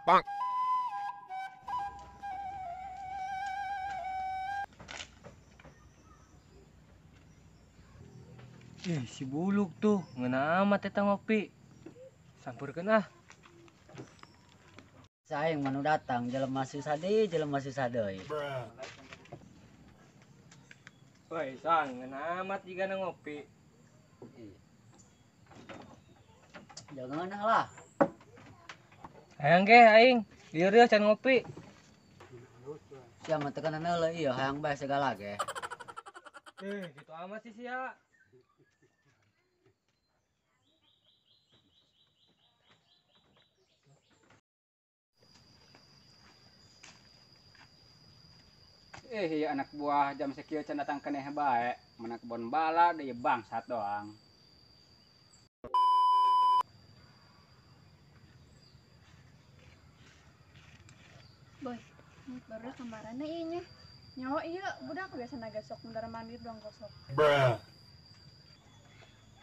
Bang. Si Buluk tuh, ngena amat eta ngopi. Sampurkeun ah. Saing manu datang, jelema susah deui, jelema susah deui. Woi, sang ngena amat jika ngopi. Jangan lah. Hayang ge aing, lieur can ngopi. Sia mah tekanan heula ieu hayang bae segala ge. Gitu amat sih sia. Iya anak buah jam sekieu can datang keneh bae, mana kebon bala deui bangsat doang. Boy, baru kemarin ieu nya. Nyawa ieu budak biasa nagasok mundar mandir dong gosok.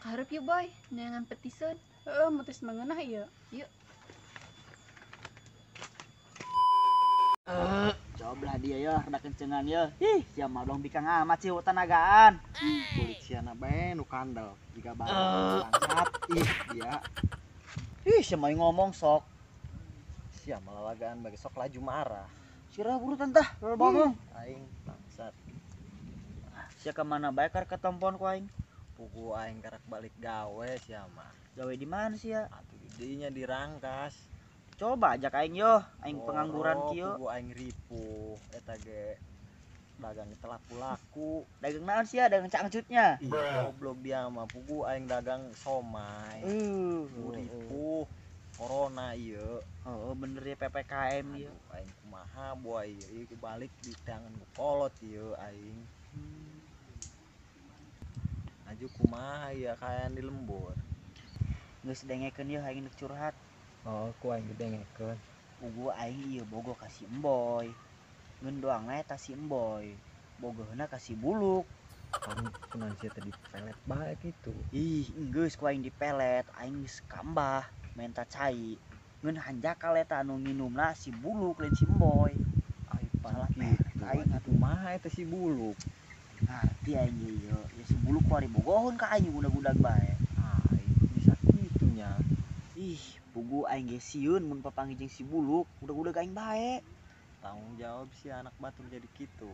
Karep yuk boy, neangan petiseun. Mutis mengeunah ieu. Yuk. Coba dia ya, rada kencengan ya. Sia mah dong bikang amat sih tanagaan. Kulit siana bae nu kandel jika bangsat. Dia. Sia mah ngomong sok. Sia malalagaan bagi sok laju marah. Sirah buru tantah, bongong. Aing bangsat. Sia ka mana bae kar ketemuan ku aing. Pugu aing karak balik gawe sia mah. Gawe di mana sia? Atuh di dinya dirangkas. Coba ajak aing yo, aing pengangguran kieu. Pugu aing ripuh eta ge dagang teu laku-laku. Dagang naon sia? Dagang cangcutnya. Goblok dia mah pugu aing dagang somai. Ripuh. Corona ieu. Oh, bener ya PPKM ieu. Aing kumaha boy ieu balik di tangan ku kolot ieu aing. Aju kumaha ya kayan di lembur. Geus dengekeun ieu aing neuk curhat. Oh, ku aing dengekeun. Pugu aing ieu bogo ka si Emboy. Ngeun doangna eta si Emboy. Bogohna ka si Buluk. Kan kunaon sia tadi pelet bae gitu. Ih, geus ku aing dipelet, aing geus kambah, menta cai. Ngeun hanjakal eta anu nginumna si Buluk lain si Emboy. Ai Salah gitu. aing Atuh kumaha eta si Buluk. ngarti aing ieu. Ya si Buluk kuari bogohon ka aing budak-budak bae. Ai bisa kitunya. Ih, pugu aing ge sieun mun papanggih jeung si Buluk, budak-budak aing bae. Tanggung jawab si anak batur jadi gitu.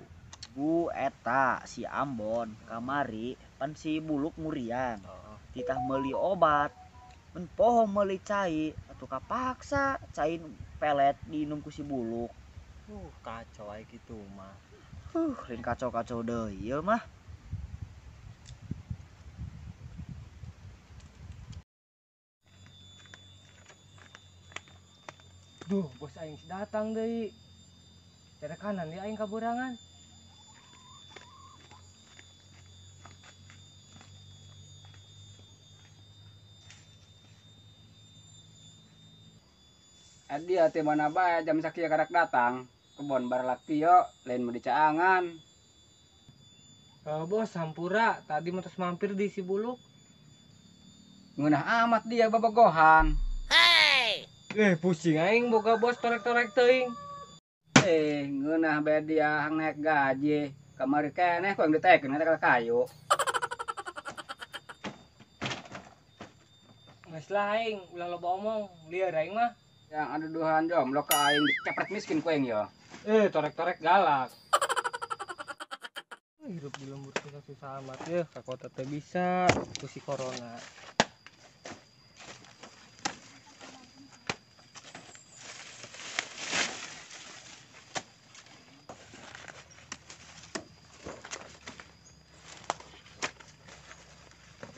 Bu eta si Ambon kamari pan si Buluk ngurian. Heeh. Titah meuli obat. Mun poho meuli cai, atuh kapaksa cai pelet diinum ku si Buluk. Kacau aya gitu mah. Lain kacau-kacau deui ieu mah. Duh, bos aing datang deui. Tere kanan ya aing kaburangan. Dia teh mana bae jam sakieu karak datang, kebon baralak tio lain mau dicaangan. Bos sampura, tadi mau terus mampir di si Buluk. Ngeunah amat dia babogohan. Pusing aing boga bos torek-torek teuing. Ngeunah bae dia hang naik gaji. Kamari keneh ku yang ditekeun eta kayu. Geus lah aing, ulah loba omong, lieur aing mah. Yang ada duhan jomblo ka aing dicepret miskin ku aing yo. Torek-torek galak. Hidup di lembur susah amat ya, ka kota teh bisa, ku si corona.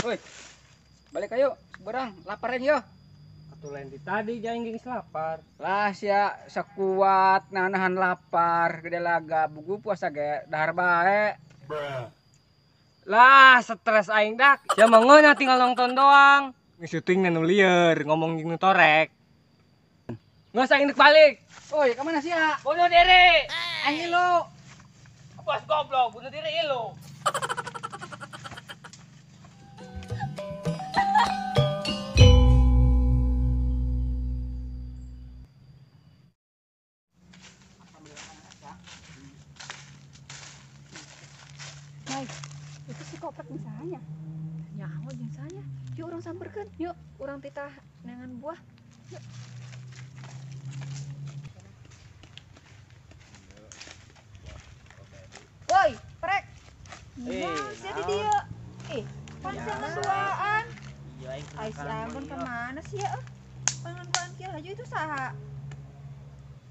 Woi. Balik ayo, seberang lapar aing yo. Atuh lain di tadi jaing geus lapar. Lah sia sakuat nahan lapar gede laga bugu puasa ge dahar bae. Lah, stres aing dak. Sia mah ngeunah tinggal nonton doang. Nge-syuting nu lieur, ngomong jeung nu torek. Geus aing deuk balik. Oi, ka mana sia? Bunuh diri. Aing lu. Bos goblok, bunuh diri lu. urang samperkeun. Yuk, urang titah neangan buah. Yuk. Woi, prek. Naon sih di dieu? Panjangan duaan. Iya aing Ai si Ambon kemana sih ya? Pangan duaan kieu haju itu saha?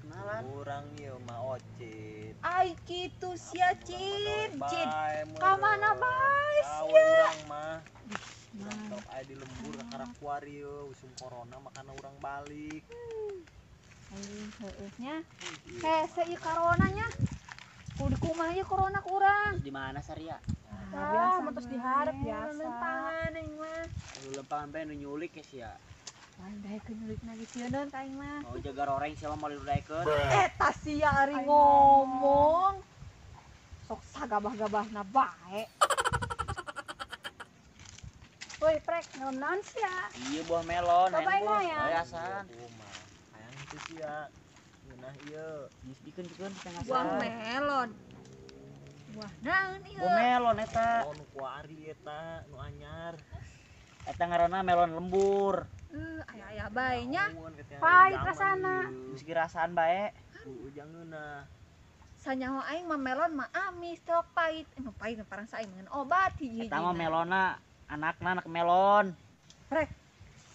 kenalan. Urang ieu mah Ocit. Ai kitu sia Cin. Cin. Bae, Ka mana bae Tahu sia? urang mah. Nah, Sok aya di lembur ka Karakwari ieu usum corona makana urang balik. aing heueuh nya. Hese ieu corona nya. Kudu kumaha ieu corona ku urang? Di mana Saria? Biasa mah terus diharap biasa. Lempangan aing mah. Lu lempangan bae nu nyulik ya sia. Lain daekeun nyulikna ge sieun ka aing mah. Mau jaga roreng sia mah mau daekeun. Eta sia ari ngomong. Sok sagabah-gabahna bae. Woi, prek, naon sia? Iya buah melon. Coba hayang buah. ya. Bayasan. Kumaha? Hayang itu sia. Ngeunah ieu. Geus dikeun setengah Buah saha. melon. Buah naon ieu? Buah melon eta. Oh nu kuari eta nu anyar. Eta ngaranna melon lembur. Aya bae nya. Naon katanya Pahit zaman rasana. ieu. Geus girasaan bae. Ujang ngeunah. Sanyaho aing mah melon mah amis teu pahit. Nu pahit parang saing ngan obat hiji-hiji. Eta mah melona anakna anak melon. Prek.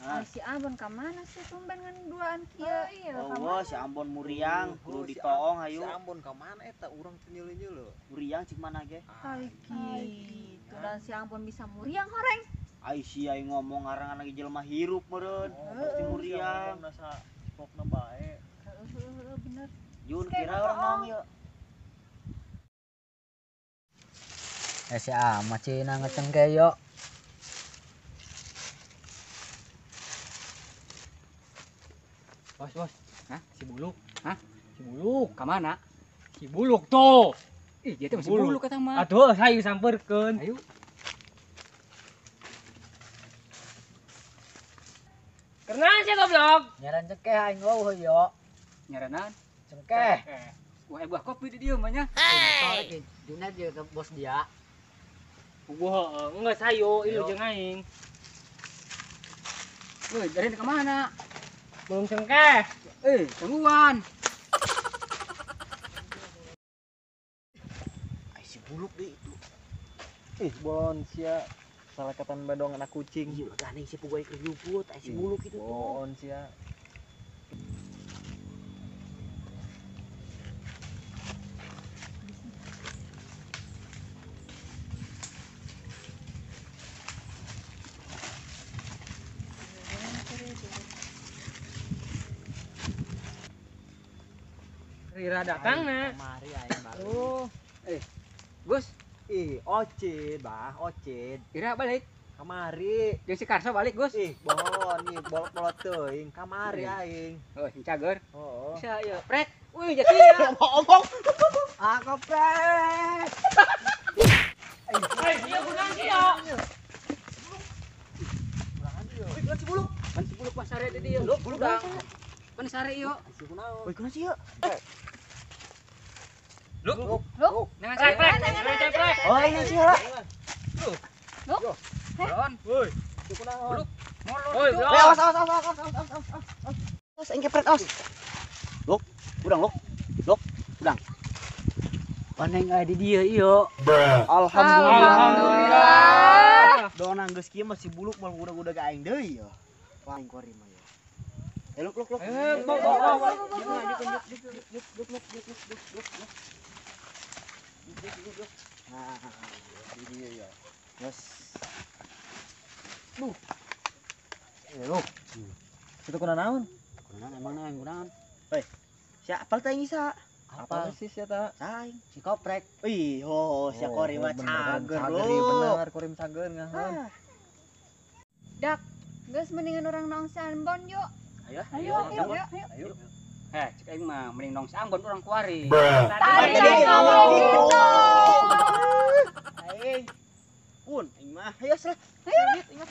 Ah. Ai si Ambon ka mana sih tumben ngan duaan kieu? Iya, Oh, si Ambon Muriang kudu Si ditoong hayu. Si Ambon ka mana eta urang teu nyeuleuh-nyeuleuh. Muriang cik mana ge? Ai kitu dan si Ambon bisa muriang horeng. Ai si aing ngomong ngarangan lagi jelema hirup meureun. Pasti Muriang. Nasa spokna bae. Heeh, bener. Jun Kayak kira gitu, orang naon yeuh. Si amat cina ngecengke yo. Bos. Hah? Si Buluk? Hah? Si Buluk kemana? Si Buluk tuh. Ih, dia tuh masih Buluk. Buluk kata mah. Aduh, hayu samperkeun. Ayo. Karena sih goblok. Nyaran cengke aing lo yo. Nyaranan. Cengke. Buah kopi di dia mah nya. Soalnya dina dia ke bos dia. Gua enggak sayo, ilu jeung aing. Woi, dari kemana? Belum cengkeh. Tungguan. Ai si buluk deh itu. Bon sia salah katan badong anak kucing. Iya, gandeng si pugoi keur juput, ai si buluk itu tuh. Bon sia. Rira datang na. Kemari aing baru. Oh, Gus, Ocit, Ocit. kira balik. Kamari. Jeung si Karso balik, Gus. Bon, bolot-bolot teuing. Kamari aing. Oh, si Cager. Oh. Bisa ya. Prek. Wih, jadi ya. Ngomong. Aku prek. Ai, dia bukan dia. Kan si Buluk pas sare di dia. Buluk dah. Kan sare yo. Si kunaon? Woi, kunaon sih yeuh? Luk. Jangan saya prek. Jangan saya prek. Oh, ini sih lah. Ron. Woi, si kunaon? Woi, Eh, blok. awas. Aing kepret awas. Luk, udang. Paneng aya di dia ieu. Alhamdulillah. Donang geus kieu masih buluk malah udah aing deui ya. Paling kori mah ya. Luk. Bok. Nah, Di dia ya. yes. Luk. Itu kunaon? Kunaon emang naon kunaon? Hei, siapa teh Isa? Apa sih sia ta? Saing, si koprek. Ih, si kori mah cager Cager lu. bener, kurim cager ngahan. Dak, geus mendingan orang naon si Ambon yuk. Ayo. Ayo. Cek aing mah mending nong si Ambon urang kuari. Tadi Tadi ngomong gitu. gitu. Aing. Pun, aing mah. Ayo, sel. Ayo. Ingat.